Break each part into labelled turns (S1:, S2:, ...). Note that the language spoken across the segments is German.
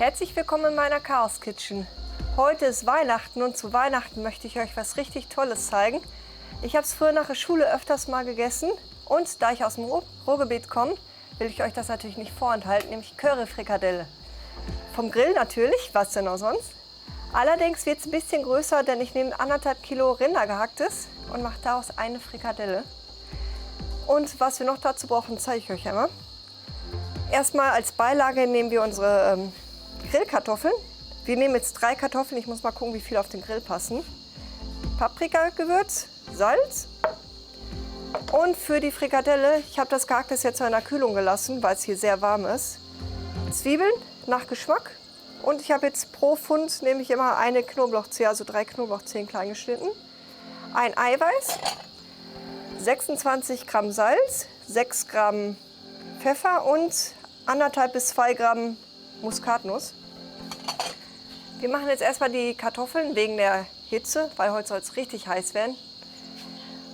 S1: Herzlich willkommen in meiner Chaos Kitchen. Heute ist Weihnachten und zu Weihnachten möchte ich euch was richtig Tolles zeigen. Ich habe es früher nach der Schule öfters mal gegessen und da ich aus dem Ruhrgebiet komme, will ich euch das natürlich nicht vorenthalten, nämlich Curry-Frikadelle. Vom Grill natürlich, was denn auch sonst. Allerdings wird es ein bisschen größer, denn ich nehme 1,5 Kilo Rindergehacktes und mache daraus eine Frikadelle. Und was wir noch dazu brauchen, zeige ich euch einmal. Erstmal als Beilage nehmen wir unsere Grillkartoffeln. Wir nehmen jetzt 3 Kartoffeln, ich muss mal gucken, wie viel auf den Grill passen. Paprikagewürz, Salz. Und für die Frikadelle, ich habe das Gehacktes jetzt in der Kühlung gelassen, weil es hier sehr warm ist. Zwiebeln nach Geschmack. Und ich habe jetzt pro Pfund, nehme ich immer eine Knoblauchzehe, also 3 Knoblauchzehen klein geschnitten. Ein Eiweiß, 26 Gramm Salz, 6 Gramm Pfeffer und 1,5 bis 2 Gramm Muskatnuss. Wir machen jetzt erstmal die Kartoffeln wegen der Hitze, weil heute soll es richtig heiß werden.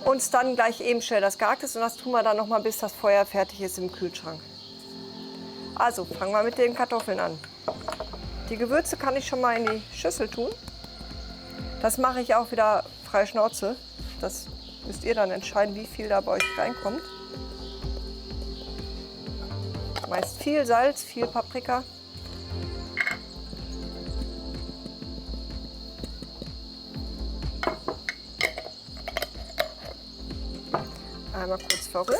S1: Und dann gleich eben schnell das Gehacktes und das tun wir dann noch mal, bis das Feuer fertig ist im Kühlschrank. Also fangen wir mit den Kartoffeln an. Die Gewürze kann ich schon mal in die Schüssel tun. Das mache ich auch wieder frei Schnauze. Das müsst ihr dann entscheiden, wie viel da bei euch reinkommt. Meist viel Salz, viel Paprika. Einmal kurz verrühren.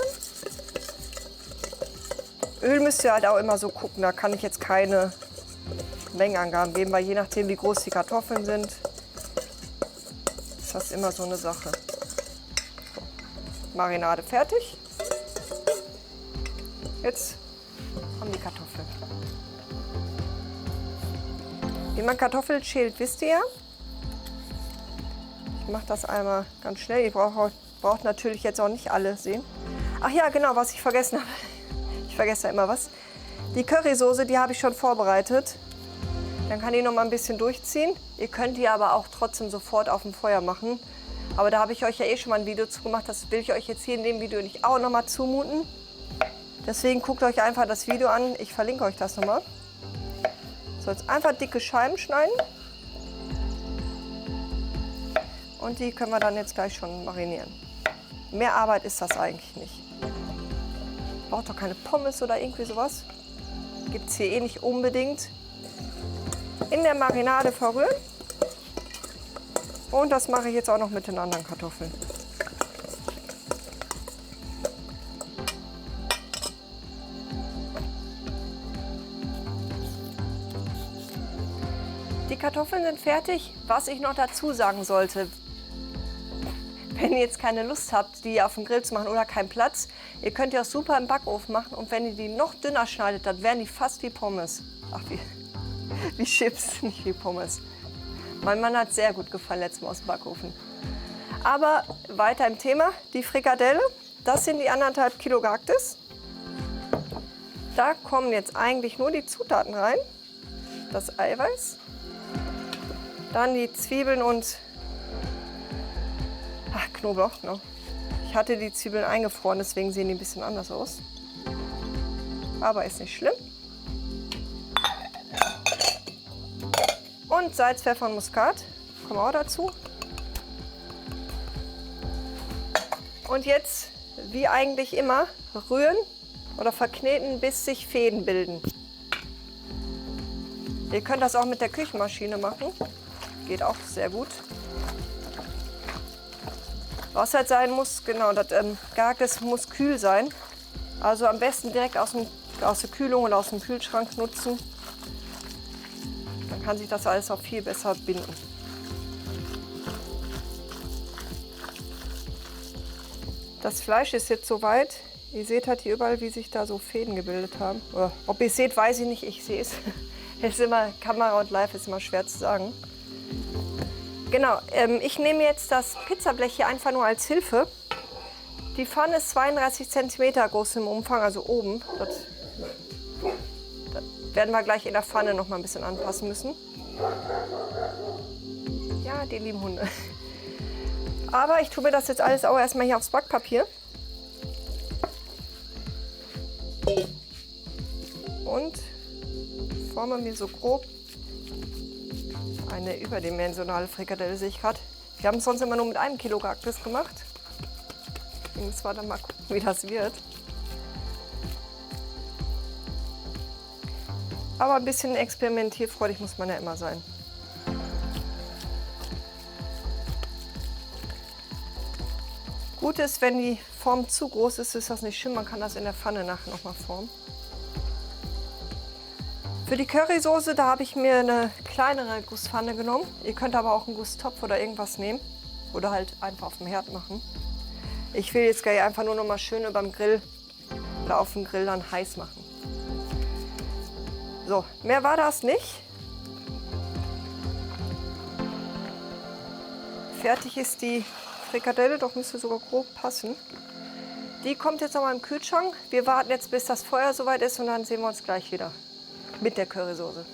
S1: Öl müsst ihr halt auch immer so gucken, da kann ich jetzt keine Mengenangaben geben, weil je nachdem wie groß die Kartoffeln sind, ist das immer so eine Sache. So. Marinade fertig. Jetzt kommen die Kartoffeln. Wie man Kartoffeln schält, wisst ihr ja. Ich mache das einmal ganz schnell. Ihr braucht natürlich jetzt auch nicht alle sehen. Ach ja, genau, was ich vergessen habe. Ich vergesse ja immer was. Die Currysoße, die habe ich schon vorbereitet. Dann kann die noch mal ein bisschen durchziehen. Ihr könnt die aber auch trotzdem sofort auf dem Feuer machen. Aber da habe ich euch ja eh schon mal ein Video zu gemacht. Das will ich euch jetzt hier in dem Video nicht auch noch mal zumuten. Deswegen guckt euch einfach das Video an. Ich verlinke euch das noch mal. So, jetzt einfach dicke Scheiben schneiden. Und die können wir dann jetzt gleich schon marinieren. Mehr Arbeit ist das eigentlich nicht. Braucht doch keine Pommes oder irgendwie sowas. Gibt es hier eh nicht unbedingt. In der Marinade verrühren. Und das mache ich jetzt auch noch mit den anderen Kartoffeln. Die Kartoffeln sind fertig. Was ich noch dazu sagen sollte, wenn ihr jetzt keine Lust habt, die auf dem Grill zu machen oder keinen Platz, ihr könnt die auch super im Backofen machen und wenn ihr die noch dünner schneidet, dann werden die fast wie Pommes. Ach, wie Chips, nicht wie Pommes. Mein Mann hat sehr gut gefallen letztes Mal aus dem Backofen. Aber weiter im Thema, die Frikadelle, das sind die 1,5 Kilo Gehacktes. Da kommen jetzt eigentlich nur die Zutaten rein. Das Eiweiß, dann die Zwiebeln und Knoblauch. Ne? Ich hatte die Zwiebeln eingefroren, deswegen sehen die ein bisschen anders aus. Aber ist nicht schlimm. Und Salz, Pfeffer und Muskat kommen auch dazu. Und jetzt, wie eigentlich immer, rühren oder verkneten, bis sich Fäden bilden. Ihr könnt das auch mit der Küchenmaschine machen. Geht auch sehr gut. Was halt sein muss, genau, das Gehacktes muss kühl sein. Also am besten direkt aus der Kühlung oder aus dem Kühlschrank nutzen. Dann kann sich das alles auch viel besser binden. Das Fleisch ist jetzt soweit. Ihr seht halt hier überall, wie sich da so Fäden gebildet haben. Oder, ob ihr es seht, weiß ich nicht. Ich sehe es. Es ist immer, Kamera und Live ist immer schwer zu sagen. Genau, ich nehme jetzt das Pizzablech hier einfach nur als Hilfe. Die Pfanne ist 32 cm groß im Umfang, also oben. Das werden wir gleich in der Pfanne noch mal ein bisschen anpassen müssen. Ja, die lieben Hunde. Aber ich tue mir das jetzt alles auch erstmal hier aufs Backpapier. Und forme mir so grob eine überdimensionale Frikadelle, sehe ich gerade. Wir haben es sonst immer nur mit 1 Kilo Gehacktes gemacht. Jetzt mal dann mal gucken, wie das wird. Aber ein bisschen experimentierfreudig muss man ja immer sein. Gut ist, wenn die Form zu groß ist, ist das nicht schlimm. Man kann das in der Pfanne nachher noch mal formen. Für die Currysoße, da habe ich mir eine kleinere Gusspfanne genommen. Ihr könnt aber auch einen Gusstopf oder irgendwas nehmen. Oder halt einfach auf dem Herd machen. Ich will jetzt gleich einfach nur noch mal schön über dem Grill oder auf dem Grill dann heiß machen. So, mehr war das nicht. Fertig ist die Frikadelle, doch müsste sogar grob passen. Die kommt jetzt noch mal im Kühlschrank. Wir warten jetzt, bis das Feuer soweit ist und dann sehen wir uns gleich wieder mit der Currysoße.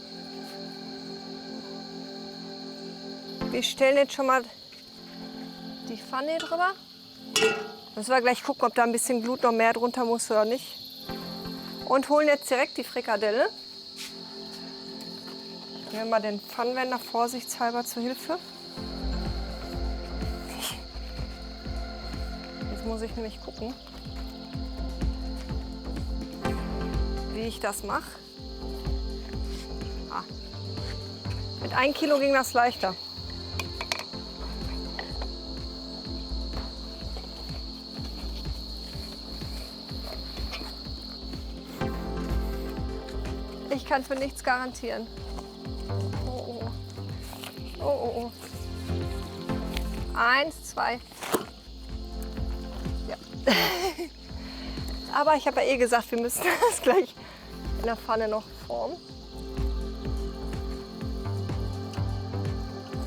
S1: Wir stellen jetzt schon mal die Pfanne drüber. Müssen wir gleich gucken, ob da ein bisschen Glut noch mehr drunter muss oder nicht. Und holen jetzt direkt die Frikadelle. Nehmen wir mal den Pfannenwender vorsichtshalber zur Hilfe. Jetzt muss ich nämlich gucken, wie ich das mache. Mit 1 Kilo ging das leichter. Ich kann für nichts garantieren. Oh, oh. Oh, oh, oh. 1, 2. Ja. Aber ich habe ja eh gesagt, wir müssen das gleich in der Pfanne noch formen.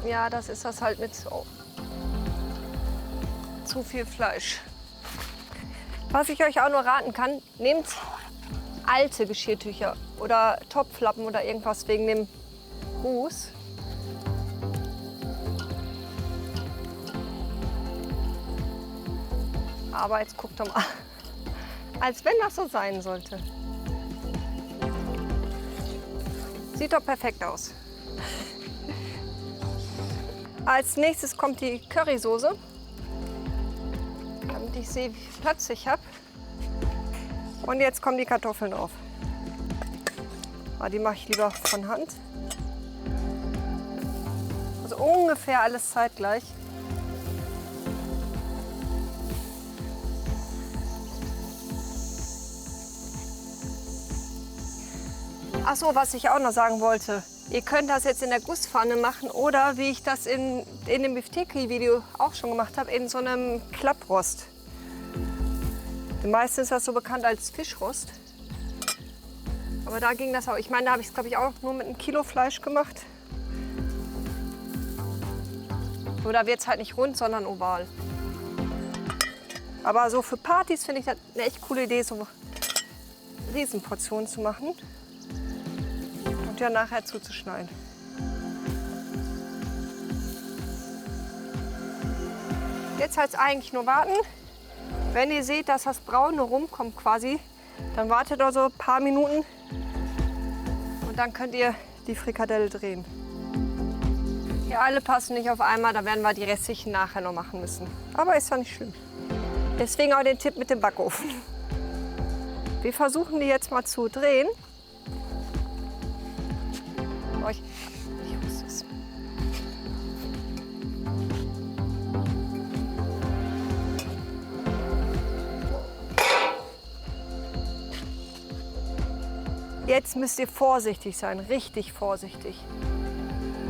S1: Ja, das ist das halt mit zu viel Fleisch. Was ich euch auch nur raten kann, nehmt alte Geschirrtücher oder Topflappen oder irgendwas wegen dem Ruß. Aber jetzt guckt doch mal, als wenn das so sein sollte. Sieht doch perfekt aus. Als nächstes kommt die Currysoße, damit ich sehe, wie viel Platz ich habe. Und jetzt kommen die Kartoffeln drauf. Die mache ich lieber von Hand. Also ungefähr alles zeitgleich. Ach so, was ich auch noch sagen wollte. Ihr könnt das jetzt in der Gusspfanne machen oder, wie ich das in dem Bifteki-Video auch schon gemacht habe, in so einem Klapprost. Meistens ist das so bekannt als Fischrost. Aber da ging das auch. Ich meine, da habe ich es, glaube ich, auch nur mit 1 Kilo Fleisch gemacht. Oder wird es halt nicht rund, sondern oval. Aber so für Partys finde ich das eine echt coole Idee, so Riesenportionen zu machen. Und ja nachher zuzuschneiden. Jetzt heißt es eigentlich nur warten. Wenn ihr seht, dass das Braune rumkommt quasi, dann wartet also ein paar Minuten und dann könnt ihr die Frikadelle drehen. Die alle passen nicht auf einmal, da werden wir die restlichen nachher noch machen müssen. Aber ist ja nicht schlimm. Deswegen auch den Tipp mit dem Backofen. Wir versuchen die jetzt mal zu drehen. Oh, ich wusste es. Jetzt müsst ihr vorsichtig sein, richtig vorsichtig.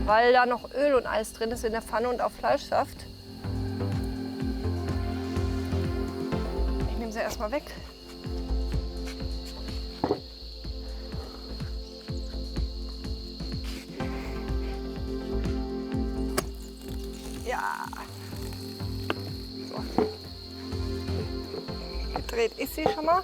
S1: Weil da noch Öl und alles drin ist in der Pfanne und auch Fleischsaft. Ich nehme sie erstmal weg. Ja. So. Gedreht ist sie schon mal.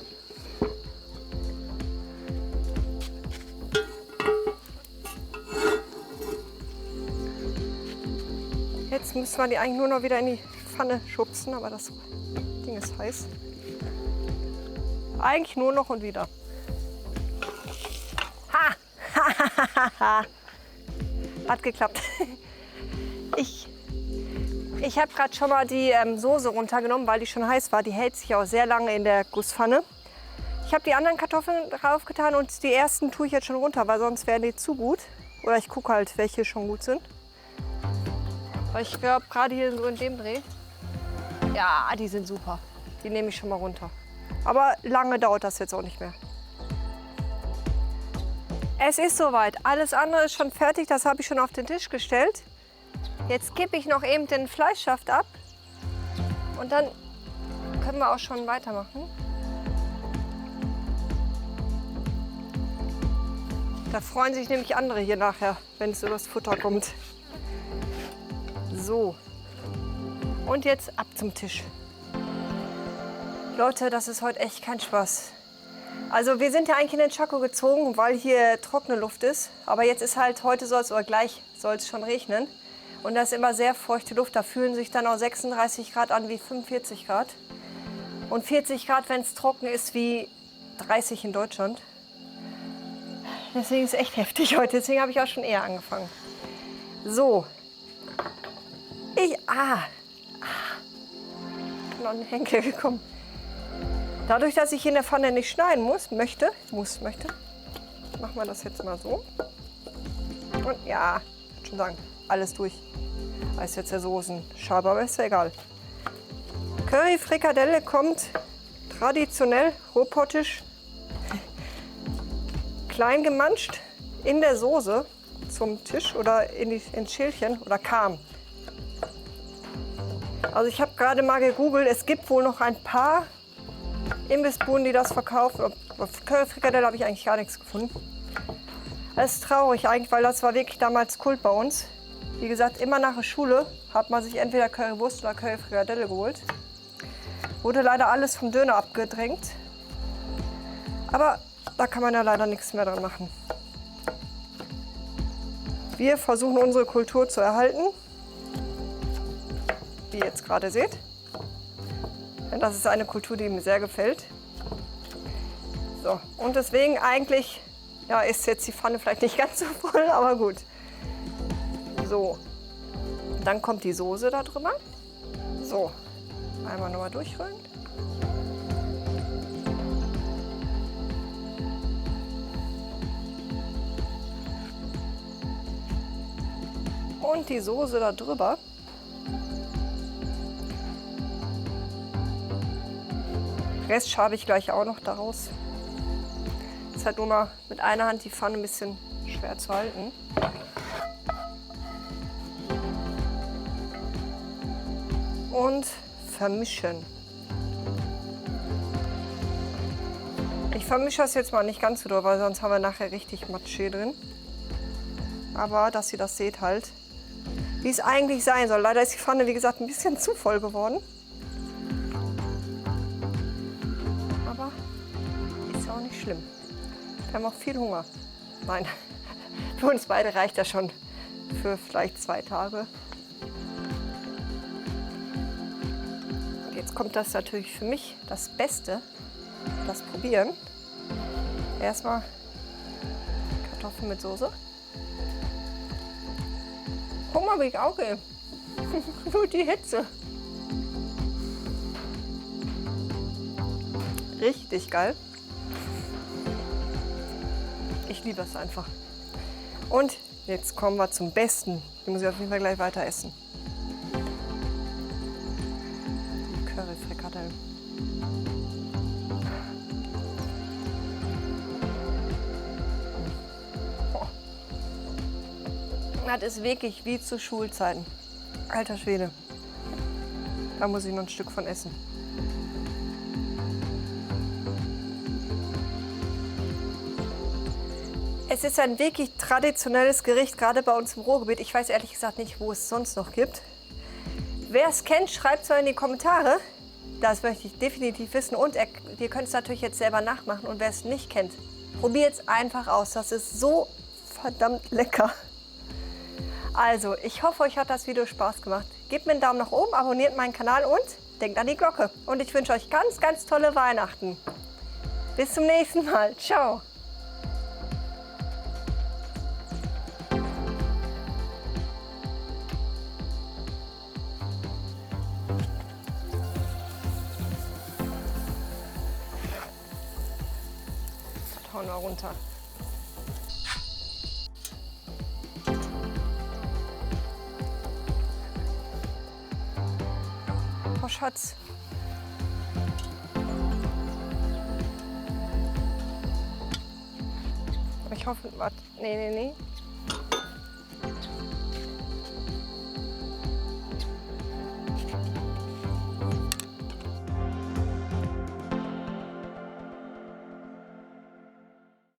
S1: Jetzt müssen wir die eigentlich nur noch wieder in die Pfanne schubsen, aber das Ding ist heiß. Eigentlich nur noch und wieder. Ha! Ha! Hat geklappt. Ich habe gerade schon mal die Soße runtergenommen, weil die schon heiß war. Die hält sich auch sehr lange in der Gusspfanne. Ich habe die anderen Kartoffeln draufgetan und die ersten tue ich jetzt schon runter, weil sonst wären die zu gut. Oder ich gucke halt, welche schon gut sind. Weil ich glaube, gerade hier so in dem Dreh, ja, die sind super. Die nehme ich schon mal runter. Aber lange dauert das jetzt auch nicht mehr. Es ist soweit. Alles andere ist schon fertig. Das habe ich schon auf den Tisch gestellt. Jetzt kippe ich noch eben den Fleischsaft ab. Und dann können wir auch schon weitermachen. Da freuen sich nämlich andere hier nachher, wenn es übers Futter kommt. So. Und jetzt ab zum Tisch. Leute, das ist heute echt kein Spaß. Also wir sind ja eigentlich in den Chaco gezogen, weil hier trockene Luft ist. Aber jetzt ist halt, heute soll es oder gleich soll es schon regnen. Und da ist immer sehr feuchte Luft. Da fühlen sich dann auch 36 Grad an wie 45 Grad. Und 40 Grad, wenn es trocken ist, wie 30 in Deutschland. Deswegen ist es echt heftig heute. Deswegen habe ich auch schon eher angefangen. So. Noch ein Henkel gekommen. Dadurch, dass ich in der Pfanne nicht schneiden möchte, machen wir das jetzt mal so. Und ja, ich würde schon sagen, alles durch. Da ist jetzt der Soßenschaber, aber ist ja egal. Curry-Frikadelle kommt traditionell rohpottisch klein gemanscht in der Soße zum Tisch oder ins Schälchen oder Karm. Also ich habe gerade mal gegoogelt, es gibt wohl noch ein paar Imbissbuden, die das verkaufen. Curry-Frikadelle habe ich eigentlich gar nichts gefunden. Das ist traurig eigentlich, weil das war wirklich damals Kult bei uns. Wie gesagt, immer nach der Schule hat man sich entweder Currywurst oder Curry-Frikadelle geholt. Wurde leider alles vom Döner abgedrängt. Aber da kann man ja leider nichts mehr dran machen. Wir versuchen unsere Kultur zu erhalten, wie ihr jetzt gerade seht. Denn das ist eine Kultur, die mir sehr gefällt. So, und deswegen eigentlich, ja, ist jetzt die Pfanne vielleicht nicht ganz so voll, aber gut. So, dann kommt die Soße da drüber. So, einmal nochmal durchrühren. Und die Soße da drüber. Rest schabe ich gleich auch noch daraus. Ist halt nur mal mit einer Hand die Pfanne ein bisschen schwer zu halten. Und vermischen. Ich vermische das jetzt mal nicht ganz so doll, weil sonst haben wir nachher richtig Matsch drin. Aber dass ihr das seht halt, wie es eigentlich sein soll. Leider ist die Pfanne, wie gesagt, ein bisschen zu voll geworden. Aber ist ja auch nicht schlimm. Wir haben auch viel Hunger. Nein, für uns beide reicht das schon für vielleicht 2 Tage. Und jetzt kommt das natürlich für mich das Beste, das Probieren. Erstmal Kartoffeln mit Soße. Guck mal, wie ich auch gehe. Nur die Hitze. Richtig geil. Ich liebe es einfach. Und jetzt kommen wir zum Besten. Die muss ich auf jeden Fall gleich weiter essen. Die Curry-Frikadellen. Das ist wirklich wie zu Schulzeiten. Alter Schwede. Da muss ich noch ein Stück von essen. Es ist ein wirklich traditionelles Gericht, gerade bei uns im Ruhrgebiet. Ich weiß ehrlich gesagt nicht, wo es sonst noch gibt. Wer es kennt, schreibt es mal in die Kommentare. Das möchte ich definitiv wissen. Und ihr könnt es natürlich jetzt selber nachmachen. Und wer es nicht kennt, probiert es einfach aus. Das ist so verdammt lecker. Also, ich hoffe, euch hat das Video Spaß gemacht. Gebt mir einen Daumen nach oben, abonniert meinen Kanal und denkt an die Glocke. Und ich wünsche euch ganz, ganz tolle Weihnachten. Bis zum nächsten Mal. Ciao. hauen wir runter. Oh Schatz. Ich hoffe, warte. Nee.